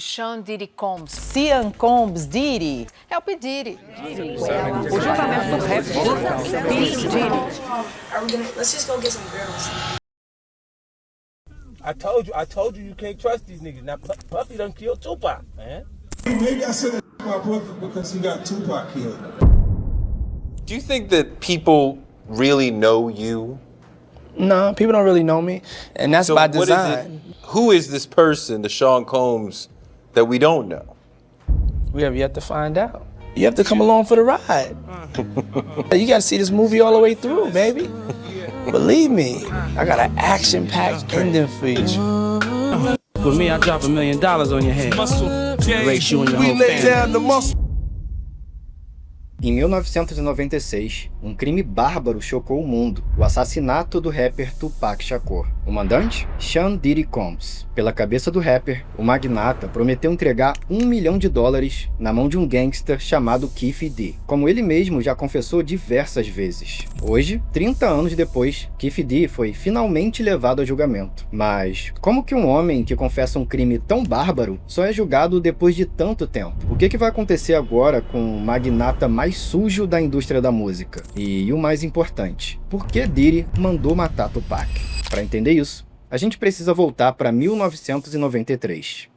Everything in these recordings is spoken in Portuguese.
Sean Diddy Combs. Sean Combs, Diddy. É o P. Diddy. O julgamento do rap. Let's just go get some girls. I told you can't trust these niggas. Now Puffy done killed Tupac, man. Maybe I said my Puffy because he got Tupac killed. Do you think that people really know you? No, people don't really know me, and that's by design. Who is this person, the Sean Combs, that we don't know? We have yet to find out. You have to come along for the ride. You gotta see this movie all the way through, baby. Believe me, I got an action-packed ending for you. With me, I drop $1 million on your head. Race you and your whole family. Em 1996, um crime bárbaro chocou o mundo, o assassinato do rapper Tupac Shakur. O mandante? Sean Diddy Combs. Pela cabeça do rapper, o magnata prometeu entregar $1 milhão na mão de um gangster chamado Keffe D, como ele mesmo já confessou diversas vezes. Hoje, 30 anos depois, Keffe D foi finalmente levado a julgamento. Mas como que um homem que confessa um crime tão bárbaro só é julgado depois de tanto tempo? O que vai acontecer agora com o magnata mais sujo da indústria da música? E o mais importante, por que Diddy mandou matar Tupac? Para entender isso, a gente precisa voltar para 1993.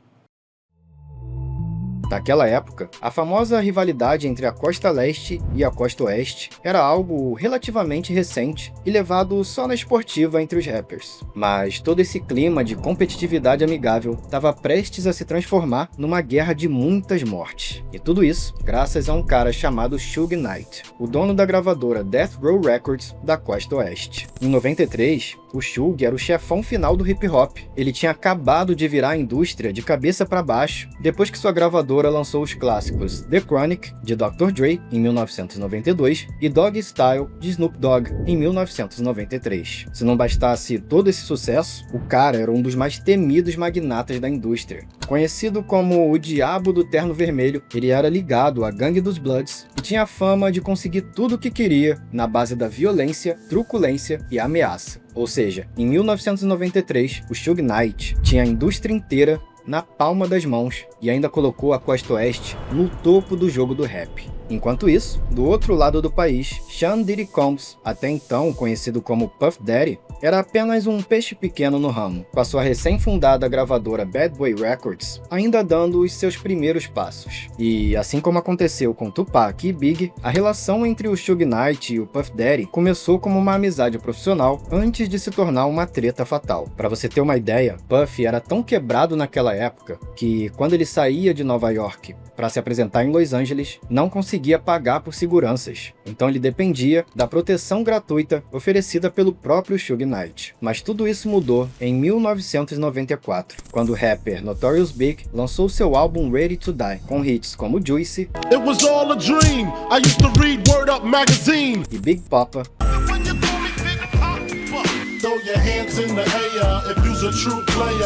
Naquela época, a famosa rivalidade entre a Costa Leste e a Costa Oeste era algo relativamente recente e levado só na esportiva entre os rappers. Mas todo esse clima de competitividade amigável estava prestes a se transformar numa guerra de muitas mortes. E tudo isso graças a um cara chamado Suge Knight, o dono da gravadora Death Row Records da Costa Oeste. Em 93, o Suge era o chefão final do hip hop. Ele tinha acabado de virar a indústria de cabeça para baixo depois que sua gravadora lançou os clássicos The Chronic, de Dr. Dre, em 1992, e Doggy Style, de Snoop Dogg, em 1993. Se não bastasse todo esse sucesso, o cara era um dos mais temidos magnatas da indústria. Conhecido como o Diabo do Terno Vermelho, ele era ligado à Gangue dos Bloods e tinha a fama de conseguir tudo o que queria na base da violência, truculência e ameaça. Ou seja, em 1993, o Suge Knight tinha a indústria inteira na palma das mãos e ainda colocou a Costa Oeste no topo do jogo do rap. Enquanto isso, do outro lado do país, Sean Diddy Combs, até então conhecido como Puff Daddy, era apenas um peixe pequeno no ramo, com a sua recém-fundada gravadora Bad Boy Records ainda dando os seus primeiros passos. E assim como aconteceu com Tupac e Big, a relação entre o Suge Knight e o Puff Daddy começou como uma amizade profissional antes de se tornar uma treta fatal. Para você ter uma ideia, Puff era tão quebrado naquela época que, quando ele saía de Nova York para se apresentar em Los Angeles, não conseguia pagar por seguranças. Então ele dependia da proteção gratuita oferecida pelo próprio Suge Knight. Mas tudo isso mudou em 1994, quando o rapper Notorious Big lançou seu álbum Ready to Die, com hits como Juicy It was all a dream. I used to read Word Up magazine. e Big Papa.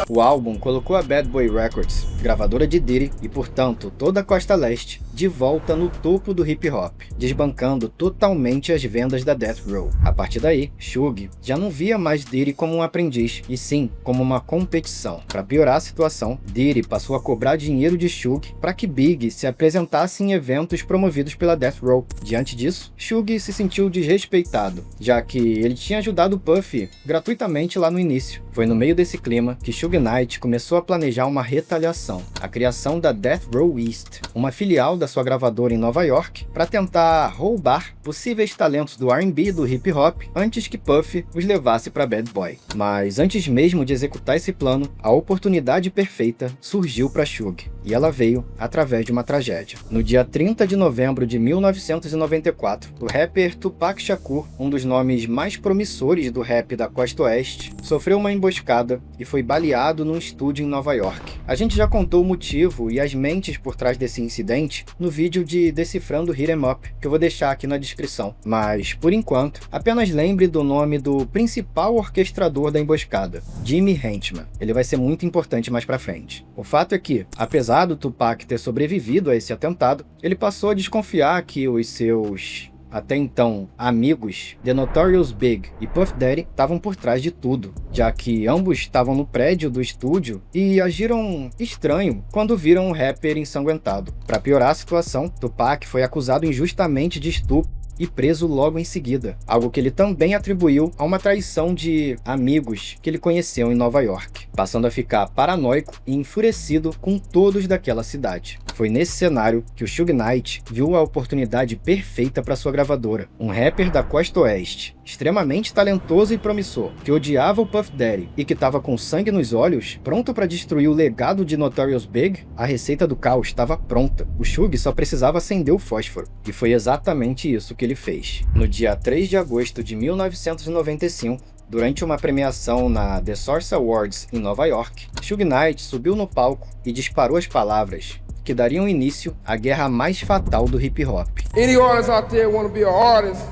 O álbum colocou a Bad Boy Records, gravadora de Diddy e, portanto, toda a Costa Leste, de volta no topo do hip hop, desbancando totalmente as vendas da Death Row. A partir daí, Suge já não via mais Diddy como um aprendiz, e sim como uma competição. Para piorar a situação, Diddy passou a cobrar dinheiro de Suge para que Big se apresentasse em eventos promovidos pela Death Row. Diante disso, Suge se sentiu desrespeitado, já que ele tinha ajudado Puff gratuitamente lá no início. Foi no meio desse clima que Suge Knight começou a planejar uma retaliação, a criação da Death Row East, uma filial da sua gravadora em Nova York, para tentar roubar possíveis talentos do R&B e do hip hop antes que Puff os levasse para Bad Boy. Mas antes mesmo de executar esse plano, a oportunidade perfeita surgiu para Suge, e ela veio através de uma tragédia. No dia 30 de novembro de 1994, o rapper Tupac Shakur, um dos nomes mais promissores do rap da Costa Oeste, sofreu uma emboscada e foi baleado num estúdio em Nova York. A gente já contou o motivo e as mentes por trás desse incidente no vídeo de Decifrando Hit 'Em Up, que eu vou deixar aqui na descrição. Mas, por enquanto, apenas lembre do nome do principal orquestrador da emboscada, Jimmy Henchman. Ele vai ser muito importante mais pra frente. O fato é que, apesar do Tupac ter sobrevivido a esse atentado, ele passou a desconfiar que os seus Até então, amigos, The Notorious Big e Puff Daddy estavam por trás de tudo, já que ambos estavam no prédio do estúdio e agiram estranho quando viram um rapper ensanguentado. Para piorar a situação, Tupac foi acusado injustamente de estupro e preso logo em seguida, algo que ele também atribuiu a uma traição de amigos que ele conheceu em Nova York, passando a ficar paranoico e enfurecido com todos daquela cidade. Foi nesse cenário que o Suge Knight viu a oportunidade perfeita para sua gravadora, um rapper da Costa Oeste, extremamente talentoso e promissor, que odiava o Puff Daddy e que estava com sangue nos olhos, pronto para destruir o legado de Notorious Big. A receita do caos estava pronta. O Suge só precisava acender o fósforo, e foi exatamente isso que ele fez. No dia 3 de agosto de 1995, durante uma premiação na The Source Awards em Nova York, Suge Knight subiu no palco e disparou as palavras que dariam início à guerra mais fatal do hip hop. Any artists out there want to be an artist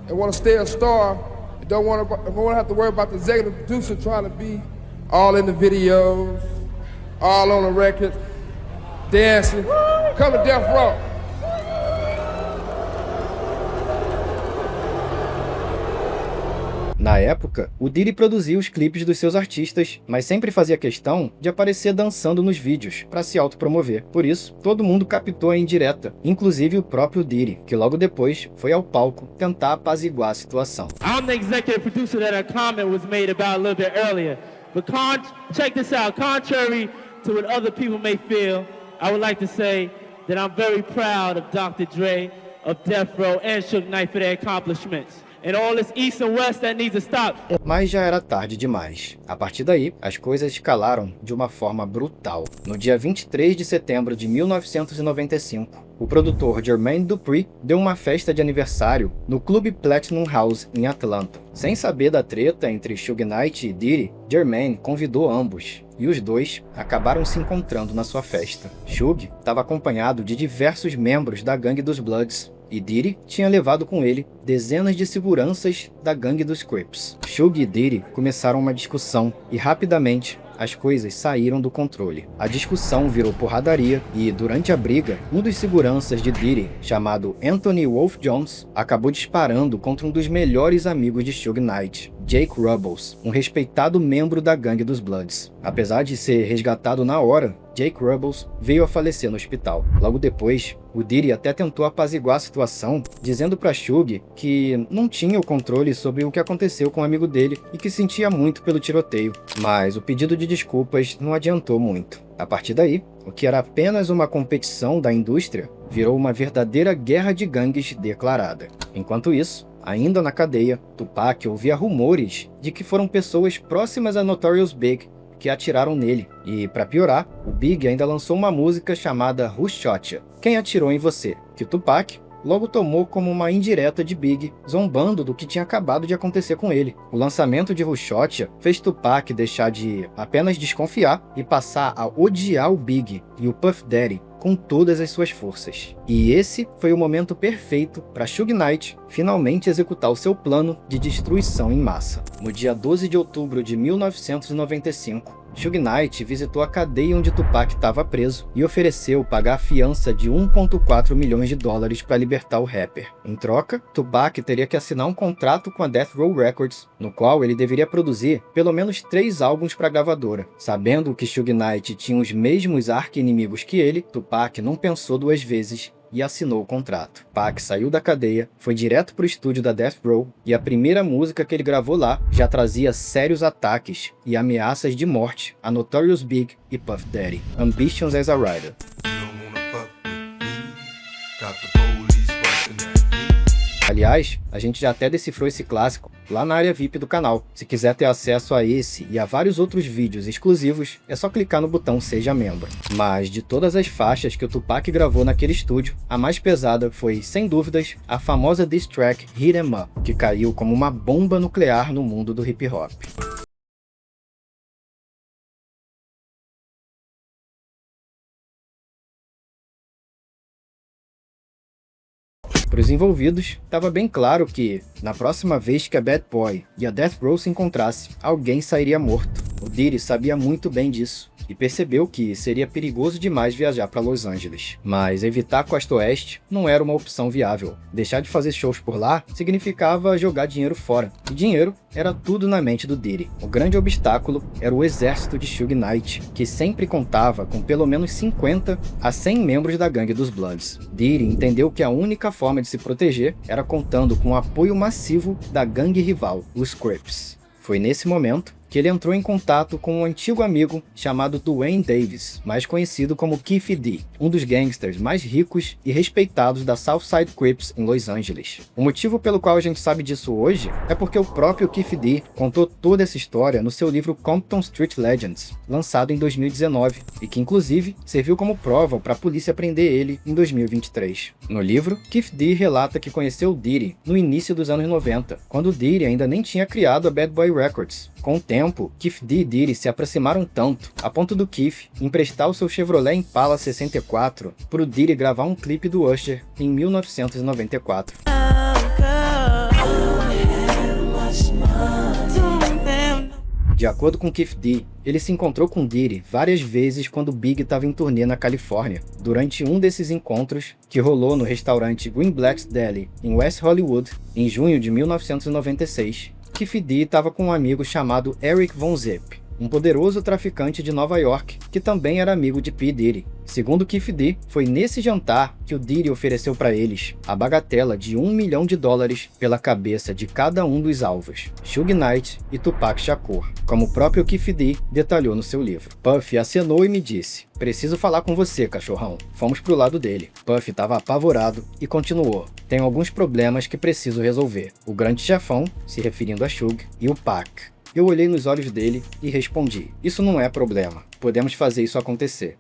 and want to stay a star and don't want to have to worry about the executive producer trying to be all in the videos, all on the record, dancing, come to Death Row. Na época, o Diddy produzia os clipes dos seus artistas, mas sempre fazia questão de aparecer dançando nos vídeos, para se autopromover. Por isso, todo mundo captou a indireta, inclusive o próprio Diddy, que logo depois foi ao palco tentar apaziguar a situação. I'm the executive producer that a comment was made about a little bit earlier, but check this out, contrary to what other people may feel, I would like to say that I'm very proud of Dr. Dre, of Death Row, and Suge Knight for their accomplishments. And all this east and west that needs to stop. Mas já era tarde demais. A partir daí, as coisas escalaram de uma forma brutal. No dia 23 de setembro de 1995, o produtor Jermaine Dupri deu uma festa de aniversário no Clube Platinum House em Atlanta. Sem saber da treta entre Suge Knight e Diddy, Jermaine convidou ambos, e os dois acabaram se encontrando na sua festa. Suge estava acompanhado de diversos membros da gangue dos Bloods, e Diddy tinha levado com ele dezenas de seguranças da gangue dos Crips. Suge e Diddy começaram uma discussão e rapidamente as coisas saíram do controle. A discussão virou porradaria e, durante a briga, um dos seguranças de Diddy, chamado Anthony Wolf Jones, acabou disparando contra um dos melhores amigos de Suge Knight, Jake Rubbles, um respeitado membro da gangue dos Bloods. Apesar de ser resgatado na hora, Jake Rubbles veio a falecer no hospital. Logo depois, o Diddy até tentou apaziguar a situação, dizendo para Suge que não tinha o controle sobre o que aconteceu com o amigo dele e que sentia muito pelo tiroteio. Mas o pedido de desculpas não adiantou muito. A partir daí, o que era apenas uma competição da indústria virou uma verdadeira guerra de gangues declarada. Enquanto isso, ainda na cadeia, Tupac ouvia rumores de que foram pessoas próximas a Notorious Big que atiraram nele. E, para piorar, o Big ainda lançou uma música chamada Who Shot Ya? Quem atirou em você? Que Tupac logo tomou como uma indireta de Big, zombando do que tinha acabado de acontecer com ele. O lançamento de Who Shot Ya? Fez Tupac deixar de apenas desconfiar e passar a odiar o Big e o Puff Daddy com todas as suas forças. E esse foi o momento perfeito para Suge Knight finalmente executar o seu plano de destruição em massa. No dia 12 de outubro de 1995, Suge Knight visitou a cadeia onde Tupac estava preso e ofereceu pagar a fiança de 1,4 milhões de dólares para libertar o rapper. Em troca, Tupac teria que assinar um contrato com a Death Row Records, no qual ele deveria produzir pelo menos 3 álbuns para a gravadora. Sabendo que Suge Knight tinha os mesmos arqui-inimigos que ele, Tupac não pensou 2 vezes e assinou o contrato. Tupac saiu da cadeia, foi direto para o estúdio da Death Row e a primeira música que ele gravou lá já trazia sérios ataques e ameaças de morte a Notorious Big e Puff Daddy. Ambitions as a Rider. Aliás, a gente já até decifrou esse clássico lá na área VIP do canal. Se quiser ter acesso a esse e a vários outros vídeos exclusivos, é só clicar no botão Seja Membro. Mas de todas as faixas que o Tupac gravou naquele estúdio, a mais pesada foi, sem dúvidas, a famosa diss track Hit 'Em Up, que caiu como uma bomba nuclear no mundo do hip hop. Para os envolvidos, estava bem claro que, na próxima vez que a Bad Boy e a Death Row se encontrassem, alguém sairia morto. O Diddy sabia muito bem disso, e percebeu que seria perigoso demais viajar para Los Angeles. Mas evitar a costa oeste não era uma opção viável. Deixar de fazer shows por lá significava jogar dinheiro fora, e dinheiro era tudo na mente do Diddy. O grande obstáculo era o exército de Suge Knight, que sempre contava com pelo menos 50 a 100 membros da gangue dos Bloods. Diddy entendeu que a única forma de se proteger era contando com o apoio massivo da gangue rival, os Crips. Foi nesse momento que ele entrou em contato com um antigo amigo chamado Duane Davis, mais conhecido como Keefe D, um dos gangsters mais ricos e respeitados da Southside Crips em Los Angeles. O motivo pelo qual a gente sabe disso hoje é porque o próprio Keefe D contou toda essa história no seu livro Compton Street Legends, lançado em 2019, e que inclusive serviu como prova para a polícia prender ele em 2023. No livro, Keefe D relata que conheceu o Diddy no início dos anos 90, quando o Diddy ainda nem tinha criado a Bad Boy Records. Com o tempo, Keefe D e Diddy se aproximaram tanto, a ponto do Keefe emprestar o seu Chevrolet Impala 64 para o Diddy gravar um clipe do Usher em 1994. De acordo com Keefe D, ele se encontrou com Diddy várias vezes quando Big estava em turnê na Califórnia. Durante um desses encontros, que rolou no restaurante Green Black's Deli, em West Hollywood, em junho de 1996, Keefe D estava com um amigo chamado Eric Von Zip, um poderoso traficante de Nova York, que também era amigo de P. Diddy. Segundo Keefe D, foi nesse jantar que o Diddy ofereceu para eles a bagatela de $1 milhão pela cabeça de cada um dos alvos, Suge Knight e Tupac Shakur, como o próprio Keefe D detalhou no seu livro. Puff acenou e me disse: "Preciso falar com você, cachorrão." Fomos pro lado dele. Puff estava apavorado e continuou: "Tenho alguns problemas que preciso resolver. O grande chefão," se referindo a Suge, "e o Pac." Eu olhei nos olhos dele e respondi: "Isso não é problema. Podemos fazer isso acontecer."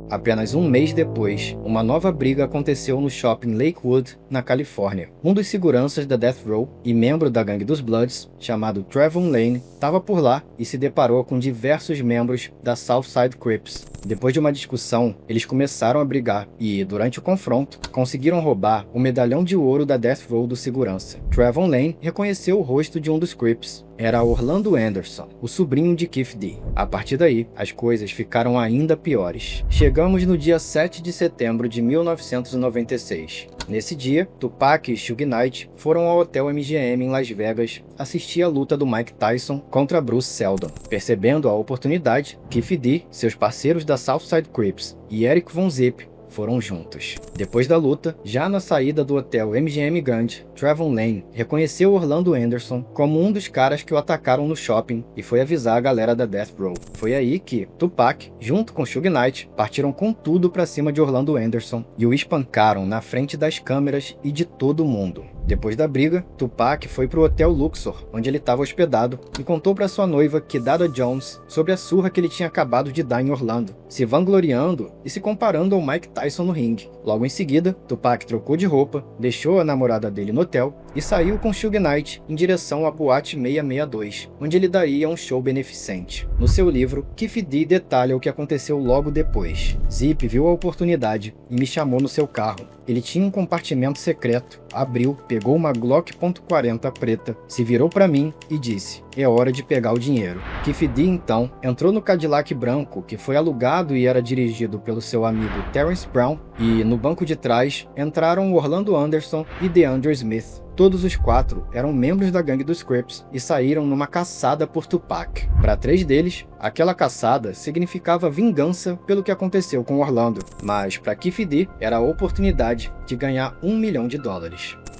Apenas um mês depois, uma nova briga aconteceu no shopping Lakewood, na Califórnia. Um dos seguranças da Death Row e membro da gangue dos Bloods, chamado Trevon Lane, estava por lá e se deparou com diversos membros da Southside Crips. Depois de uma discussão, eles começaram a brigar e, durante o confronto, conseguiram roubar o medalhão de ouro da Death Row do segurança. Trevon Lane reconheceu o rosto de um dos Crips. Era Orlando Anderson, o sobrinho de Keefe D. A partir daí, as coisas ficaram ainda piores. Chegamos no dia 7 de setembro de 1996. Nesse dia, Tupac e Suge Knight foram ao Hotel MGM em Las Vegas assistir a luta do Mike Tyson contra Bruce Seldon. Percebendo a oportunidade, Keefe D, seus parceiros da Southside Crips e Eric Von Zip foram juntos. Depois da luta, já na saída do hotel MGM Grand, Trevon Lane reconheceu Orlando Anderson como um dos caras que o atacaram no shopping e foi avisar a galera da Death Row. Foi aí que Tupac, junto com Suge Knight, partiram com tudo pra cima de Orlando Anderson e o espancaram na frente das câmeras e de todo mundo. Depois da briga, Tupac foi pro Hotel Luxor, onde ele estava hospedado, e contou para sua noiva, Kidada Jones, sobre a surra que ele tinha acabado de dar em Orlando, se vangloriando e se comparando ao Mike Tyson no ringue. Logo em seguida, Tupac trocou de roupa, deixou a namorada dele no hotel e saiu com Suge Knight em direção à Boate 662, onde ele daria um show beneficente. No seu livro, Keefe D detalha o que aconteceu logo depois. Zip viu a oportunidade e me chamou no seu carro. Ele tinha um compartimento secreto, abriu, pegou uma Glock .40 preta, se virou para mim e disse: "É hora de pegar o dinheiro." Keefe D então entrou no Cadillac branco, que foi alugado e era dirigido pelo seu amigo Terrence Brown, e no banco de trás entraram Orlando Anderson e DeAndre Smith. Todos os quatro eram membros da gangue dos Crips e saíram numa caçada por Tupac. Para 3 deles, aquela caçada significava vingança pelo que aconteceu com Orlando, mas para Keefe D era a oportunidade de ganhar $1 milhão.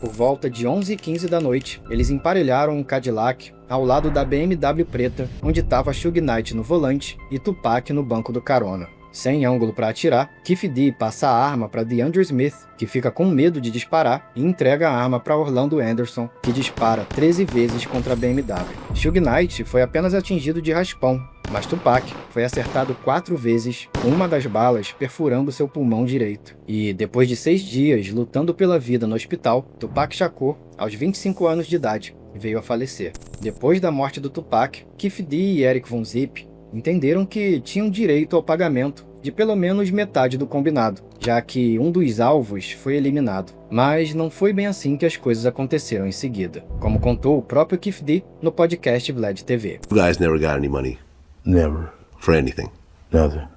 Por volta de 11h15 da noite, eles emparelharam um Cadillac ao lado da BMW preta, onde estava Suge Knight no volante e Tupac no banco do carona. Sem ângulo para atirar, Keefe D passa a arma para DeAndre Smith, que fica com medo de disparar, e entrega a arma para Orlando Anderson, que dispara 13 vezes contra a BMW. Suge Knight foi apenas atingido de raspão, mas Tupac foi acertado 4 vezes, com uma das balas perfurando seu pulmão direito. E depois de 6 dias lutando pela vida no hospital, Tupac Shakur, aos 25 anos de idade, veio a falecer. Depois da morte do Tupac, Keefe D e Eric Von Zip entenderam que tinham direito ao pagamento de pelo menos metade do combinado, já que um dos alvos foi eliminado. Mas não foi bem assim que as coisas aconteceram em seguida, como contou o próprio Kef D no podcast Vlad TV. You guys never got any money? Never. For anything? Nothing.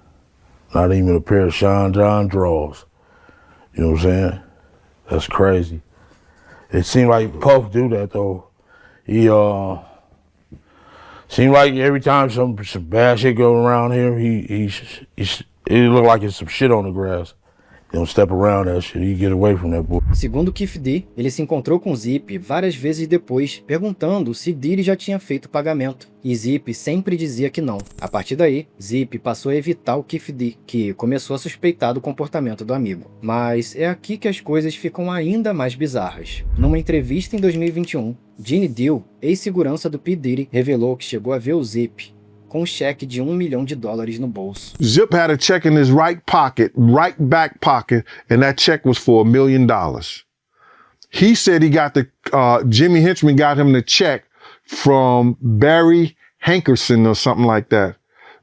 Not even a pair of Sean John drawers. You know what I'm saying? That's crazy. It seemed like Puff do that though. He seemed like every time some bad shit go around here, it look like it's some shit on the grass. He don't step around that shit. He get away from that boy. Segundo Kef D, ele se encontrou com Zip várias vezes depois, perguntando se Diddy já tinha feito o pagamento. E Zip sempre dizia que não. A partir daí, Zip passou a evitar o Kef D, que começou a suspeitar do comportamento do amigo. Mas é aqui que as coisas ficam ainda mais bizarras. Numa entrevista em 2021, Gene Deal, ex-segurança do P. Diddy, revelou que chegou a ver o Zip com um cheque de $1 milhão no bolso. Zip had a check in his right back pocket, and that check was for $1 million. He said he got Jimmy Henchman got him the check from Barry Hankerson or something like that.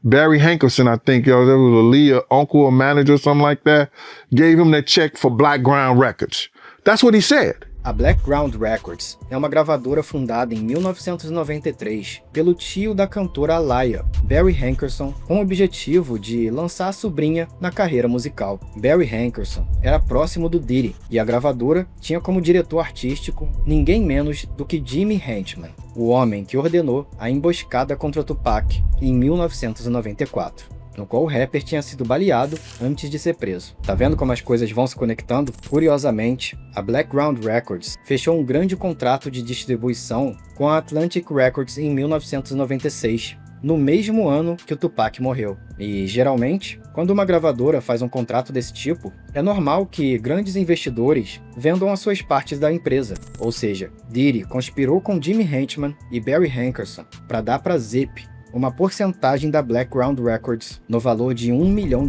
Barry Hankerson, I think, there was a Leah uncle or manager or something like that, gave him that check for Black Ground Records. That's what he said. A Black Ground Records é uma gravadora fundada em 1993 pelo tio da cantora Alaya, Barry Hankerson, com o objetivo de lançar a sobrinha na carreira musical. Barry Hankerson era próximo do Diddy e a gravadora tinha como diretor artístico ninguém menos do que Jimmy Henchman, o homem que ordenou a emboscada contra Tupac em 1994. No qual o rapper tinha sido baleado antes de ser preso. Tá vendo como as coisas vão se conectando? Curiosamente, a Black Ground Records fechou um grande contrato de distribuição com a Atlantic Records em 1996, no mesmo ano que o Tupac morreu. E, geralmente, quando uma gravadora faz um contrato desse tipo, é normal que grandes investidores vendam as suas partes da empresa. Ou seja, Diddy conspirou com Jimmy Henchman e Barry Hankerson para dar para Zip uma porcentagem da Black Ground Records no valor de $1 milhão.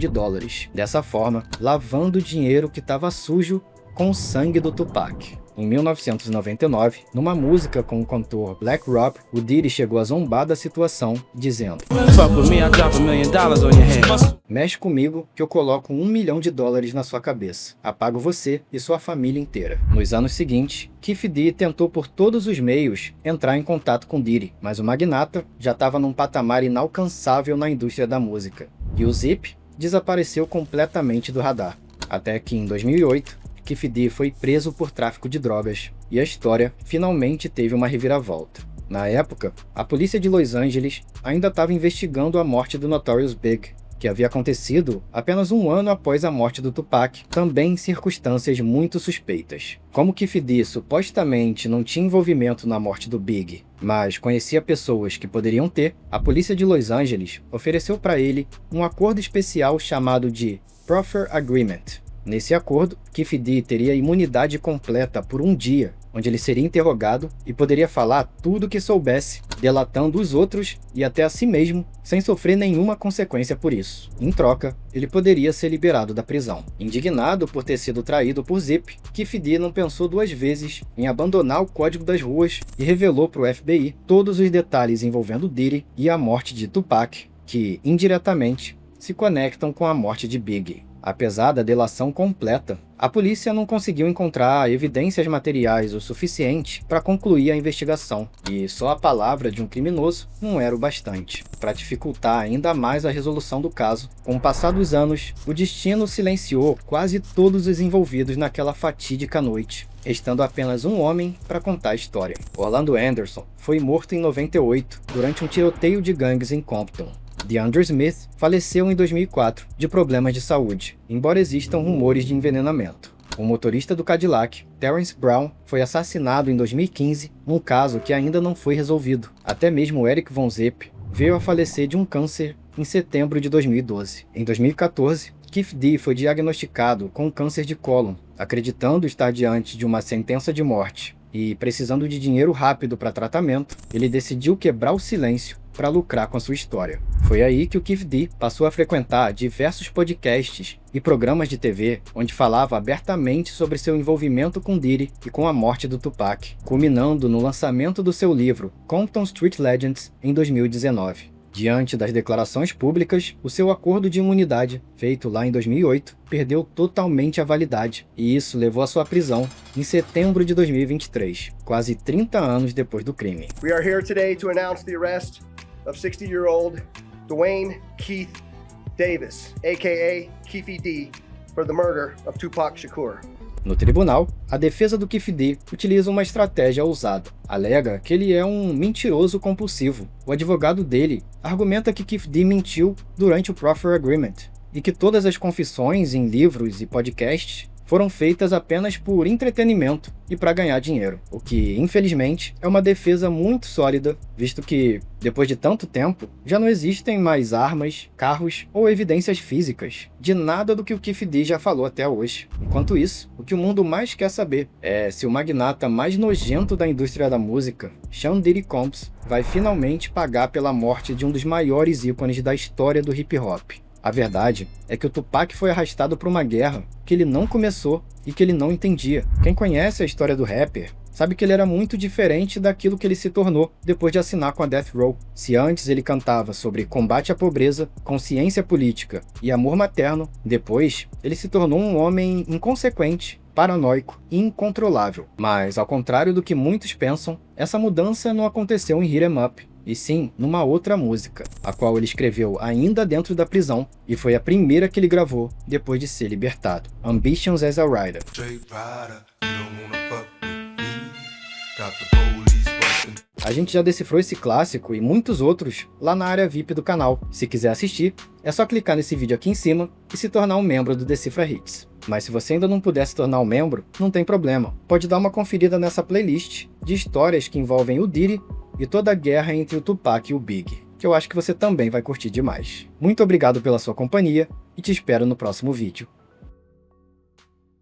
Dessa forma, lavando o dinheiro que estava sujo com o sangue do Tupac. Em 1999, numa música com o cantor Black Rob, o Diddy chegou a zombar da situação, dizendo: Fuck with me, I drop $1 million on your head. Mexe comigo que eu coloco $1 milhão na sua cabeça. Apago você e sua família inteira. Nos anos seguintes, Kef D tentou por todos os meios entrar em contato com Diddy, mas o magnata já estava num patamar inalcançável na indústria da música. E o Zip desapareceu completamente do radar. Até que em 2008, Kef D foi preso por tráfico de drogas e a história finalmente teve uma reviravolta. Na época, a polícia de Los Angeles ainda estava investigando a morte do Notorious Big, que havia acontecido apenas um ano após a morte do Tupac, também em circunstâncias muito suspeitas. Como Kef D supostamente não tinha envolvimento na morte do Big, mas conhecia pessoas que poderiam ter, a polícia de Los Angeles ofereceu para ele um acordo especial chamado de Proffer Agreement. Nesse acordo, Kef D teria imunidade completa por um dia, onde ele seria interrogado e poderia falar tudo o que soubesse, delatando os outros e até a si mesmo, sem sofrer nenhuma consequência por isso. Em troca, ele poderia ser liberado da prisão. Indignado por ter sido traído por Zip, Kef D não pensou duas vezes em abandonar o código das ruas e revelou para o FBI todos os detalhes envolvendo Diddy e a morte de Tupac, que, indiretamente, se conectam com a morte de Big. Apesar da delação completa, a polícia não conseguiu encontrar evidências materiais o suficiente para concluir a investigação, e só a palavra de um criminoso não era o bastante para dificultar ainda mais a resolução do caso. Com o passar dos anos, o destino silenciou quase todos os envolvidos naquela fatídica noite, restando apenas um homem para contar a história. Orlando Anderson foi morto em 98 durante um tiroteio de gangues em Compton. DeAndre Smith faleceu em 2004 de problemas de saúde, embora existam rumores de envenenamento. O motorista do Cadillac, Terrence Brown, foi assassinado em 2015, num caso que ainda não foi resolvido. Até mesmo Eric Von Zip veio a falecer de um câncer em setembro de 2012. Em 2014, Kef D foi diagnosticado com câncer de cólon, acreditando estar diante de uma sentença de morte. E, precisando de dinheiro rápido para tratamento, ele decidiu quebrar o silêncio para lucrar com a sua história. Foi aí que o Kef D passou a frequentar diversos podcasts e programas de TV onde falava abertamente sobre seu envolvimento com Diddy e com a morte do Tupac, culminando no lançamento do seu livro Compton Street Legends em 2019. Diante das declarações públicas, o seu acordo de imunidade, feito lá em 2008, perdeu totalmente a validade, e isso levou à sua prisão em setembro de 2023, quase 30 anos depois do crime. We are here today to announce the arrest of 60-year-old Dwayne Keith Davis, aka Keefy D, for the murder of Tupac Shakur. No tribunal, a defesa do Keefe D utiliza uma estratégia ousada. Alega que ele é um mentiroso compulsivo. O advogado dele argumenta que Keefe D mentiu durante o Proffer Agreement e que todas as confissões em livros e podcasts foram feitas apenas por entretenimento e para ganhar dinheiro, o que, infelizmente, é uma defesa muito sólida, visto que, depois de tanto tempo, já não existem mais armas, carros ou evidências físicas de nada do que o Keefe D já falou até hoje. Enquanto isso, o que o mundo mais quer saber é se o magnata mais nojento da indústria da música, Sean Diddy Combs, vai finalmente pagar pela morte de um dos maiores ícones da história do hip-hop. A verdade é que o Tupac foi arrastado por uma guerra que ele não começou e que ele não entendia. Quem conhece a história do rapper sabe que ele era muito diferente daquilo que ele se tornou depois de assinar com a Death Row. Se antes ele cantava sobre combate à pobreza, consciência política e amor materno, depois ele se tornou um homem inconsequente, paranoico e incontrolável. Mas, ao contrário do que muitos pensam, essa mudança não aconteceu em Hit 'Em Up, e sim numa outra música, a qual ele escreveu ainda dentro da prisão e foi a primeira que ele gravou depois de ser libertado, Ambitions as a Rider. A gente já decifrou esse clássico e muitos outros lá na área VIP do canal. Se quiser assistir, é só clicar nesse vídeo aqui em cima e se tornar um membro do Decifra Hits. Mas se você ainda não puder se tornar um membro, não tem problema. Pode dar uma conferida nessa playlist de histórias que envolvem o Diddy e toda a guerra entre o Tupac e o Big, que eu acho que você também vai curtir demais. Muito obrigado pela sua companhia e te espero no próximo vídeo.